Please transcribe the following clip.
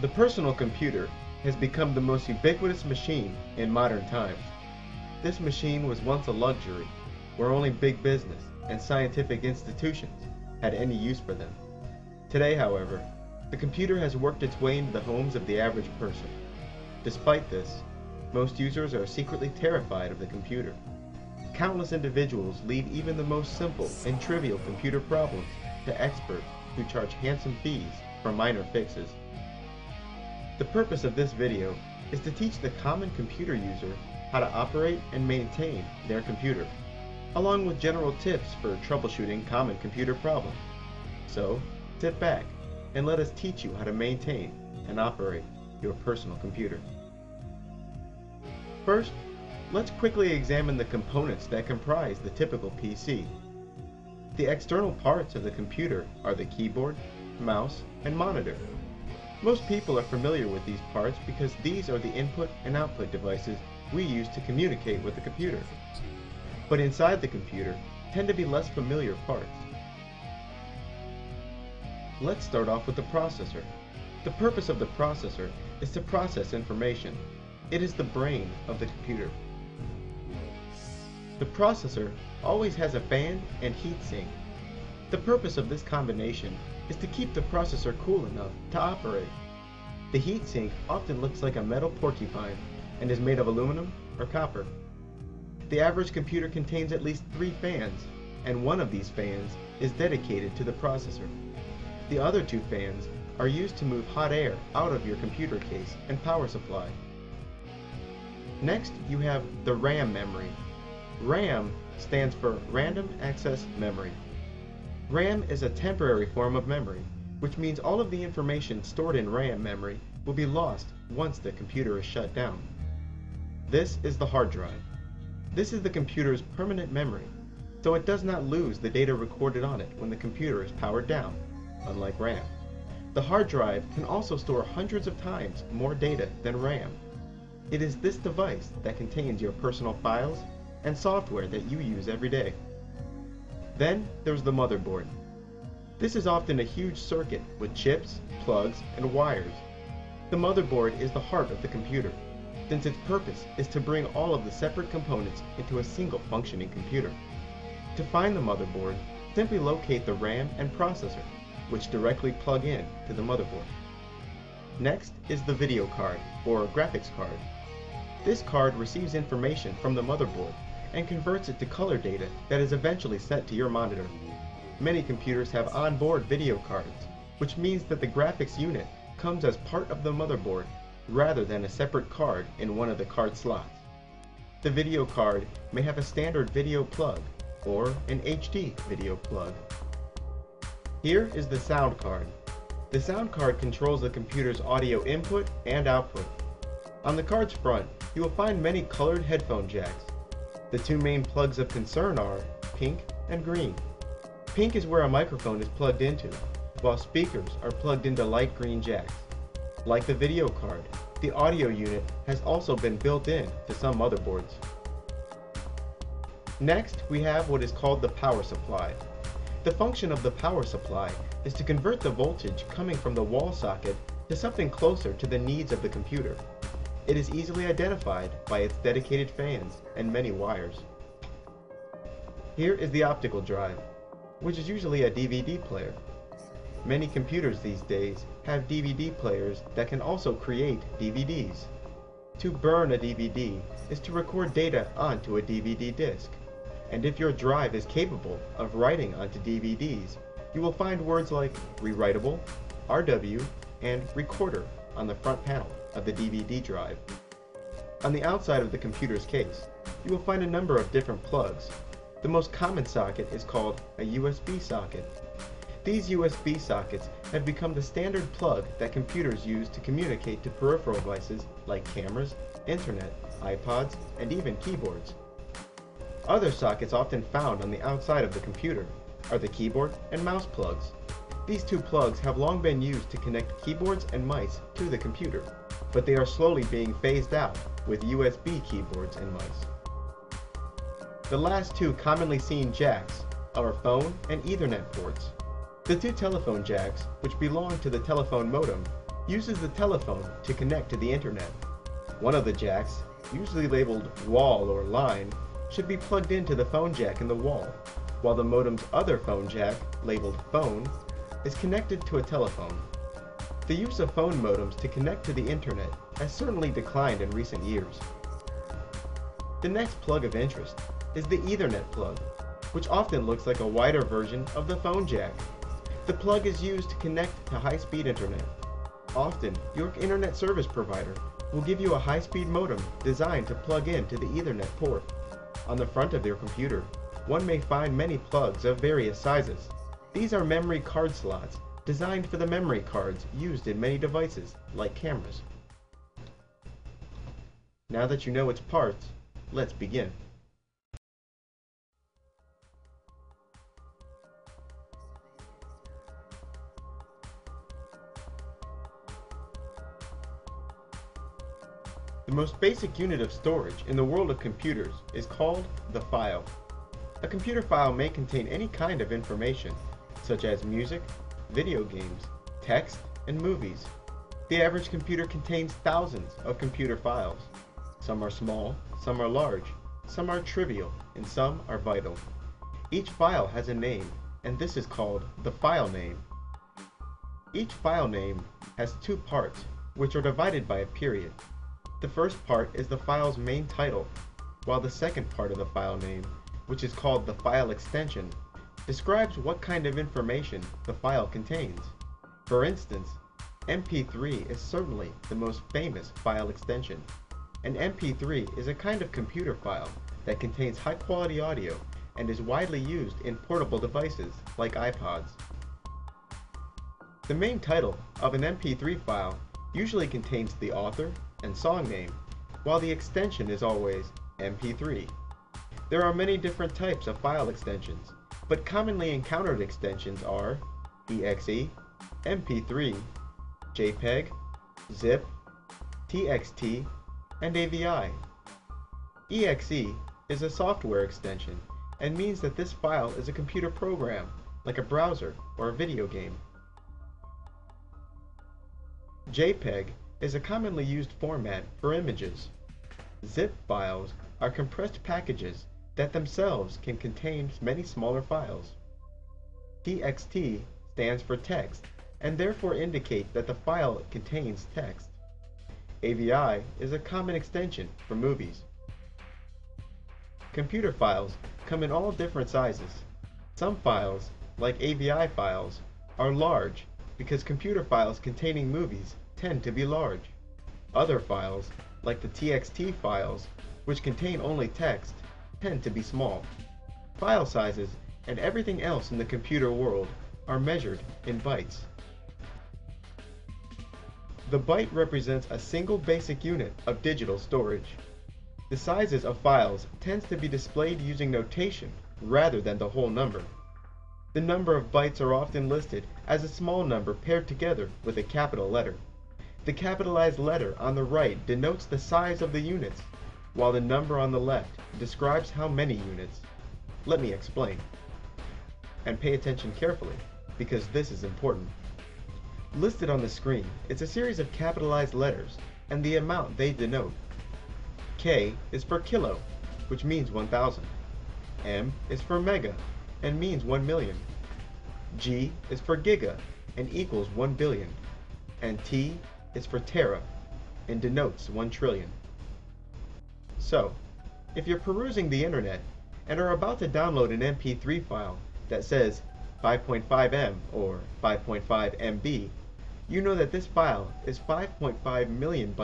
The personal computer has become the most ubiquitous machine in modern times. This machine was once a luxury, where only big business and scientific institutions had any use for them. Today, however, the computer has worked its way into the homes of the average person. Despite this, most users are secretly terrified of the computer. Countless individuals leave even the most simple and trivial computer problems to experts who charge handsome fees for minor fixes. The purpose of this video is to teach the common computer user how to operate and maintain their computer, along with general tips for troubleshooting common computer problems. So, sit back and let us teach you how to maintain and operate your personal computer. First, let's quickly examine the components that comprise the typical PC. The external parts of the computer are the keyboard, mouse, and monitor. Most people are familiar with these parts because these are the input and output devices we use to communicate with the computer. But inside the computer tend to be less familiar parts. Let's start off with the processor. The purpose of the processor is to process information. It is the brain of the computer. The processor always has a fan and heatsink. The purpose of this combination is to keep the processor cool enough to operate. The heatsink often looks like a metal porcupine and is made of aluminum or copper. The average computer contains at least 3 fans, and one of these fans is dedicated to the processor. The other 2 fans are used to move hot air out of your computer case and power supply. Next, you have the RAM memory. RAM stands for Random Access Memory. RAM is a temporary form of memory, which means all of the information stored in RAM memory will be lost once the computer is shut down. This is the hard drive. This is the computer's permanent memory, so it does not lose the data recorded on it when the computer is powered down, unlike RAM. The hard drive can also store hundreds of times more data than RAM. It is this device that contains your personal files and software that you use every day. Then there's the motherboard. This is often a huge circuit with chips, plugs, and wires. The motherboard is the heart of the computer, since its purpose is to bring all of the separate components into a single functioning computer. To find the motherboard, simply locate the RAM and processor, which directly plug in to the motherboard. Next is the video card, or graphics card. This card receives information from the motherboard and converts it to color data that is eventually sent to your monitor. Many computers have onboard video cards, which means that the graphics unit comes as part of the motherboard rather than a separate card in one of the card slots. The video card may have a standard video plug or an HD video plug. Here is the sound card. The sound card controls the computer's audio input and output. On the card's front, you will find many colored headphone jacks. The 2 main plugs of concern are pink and green. Pink is where a microphone is plugged into, while speakers are plugged into light green jacks. Like the video card, the audio unit has also been built in to some motherboards. Next, we have what is called the power supply. The function of the power supply is to convert the voltage coming from the wall socket to something closer to the needs of the computer. It is easily identified by its dedicated fans and many wires. Here is the optical drive, which is usually a DVD player. Many computers these days have DVD players that can also create DVDs. To burn a DVD is to record data onto a DVD disc, and if your drive is capable of writing onto DVDs, you will find words like rewritable, RW, and recorder on the front panel of the DVD drive. On the outside of the computer's case, you will find a number of different plugs. The most common socket is called a USB socket. These USB sockets have become the standard plug that computers use to communicate to peripheral devices like cameras, internet, iPods, and even keyboards. Other sockets often found on the outside of the computer are the keyboard and mouse plugs. These 2 plugs have long been used to connect keyboards and mice to the computer, but they are slowly being phased out with USB keyboards and mice. The last 2 commonly seen jacks are phone and Ethernet ports. The 2 telephone jacks, which belong to the telephone modem, uses the telephone to connect to the internet. One of the jacks, usually labeled wall or line, should be plugged into the phone jack in the wall, while the modem's other phone jack, labeled phone, is connected to a telephone. The use of phone modems to connect to the internet has certainly declined in recent years. The next plug of interest is the Ethernet plug, which often looks like a wider version of the phone jack. The plug is used to connect to high-speed internet. Often, your internet service provider will give you a high-speed modem designed to plug into the Ethernet port. On the front of your computer, one may find many plugs of various sizes. These are memory card slots designed for the memory cards used in many devices, like cameras. Now that you know its parts, let's begin. The most basic unit of storage in the world of computers is called the file. A computer file may contain any kind of information, such as music, video games, text, and movies. The average computer contains thousands of computer files. Some are small, some are large, some are trivial, and some are vital. Each file has a name, and this is called the file name. Each file name has two parts, which are divided by a period. The first part is the file's main title, while the second part of the file name, which is called the file extension, describes what kind of information the file contains. For instance, MP3 is certainly the most famous file extension. An MP3 is a kind of computer file that contains high-quality audio and is widely used in portable devices like iPods. The main title of an MP3 file usually contains the author and song name, while the extension is always MP3. There are many different types of file extensions, but commonly encountered extensions are exe, MP3, JPEG, ZIP, TXT, and AVI. exe is a software extension and means that this file is a computer program, like a browser or a video game. JPEG is a commonly used format for images. ZIP files are compressed packages that themselves can contain many smaller files. TXT stands for text and therefore indicate that the file contains text. AVI is a common extension for movies. Computer files come in all different sizes. Some files, like AVI files, are large because computer files containing movies tend to be large. Other files, like the TXT files, which contain only text, tend to be small. File sizes and everything else in the computer world are measured in bytes. The byte represents a single basic unit of digital storage. The sizes of files tends to be displayed using notation rather than the whole number. The number of bytes are often listed as a small number paired together with a capital letter. The capitalized letter on the right denotes the size of the units, while the number on the left describes how many units. Let me explain. And pay attention carefully, because this is important. Listed on the screen is a series of capitalized letters and the amount they denote. K is for kilo, which means 1,000. M is for mega, and means 1 million. G is for giga, and equals 1 billion. And T is for tera, and denotes 1 trillion. So, if you're perusing the internet and are about to download an MP3 file that says 5.5 M or 5.5 MB, you know that this file is 5.5 million bytes.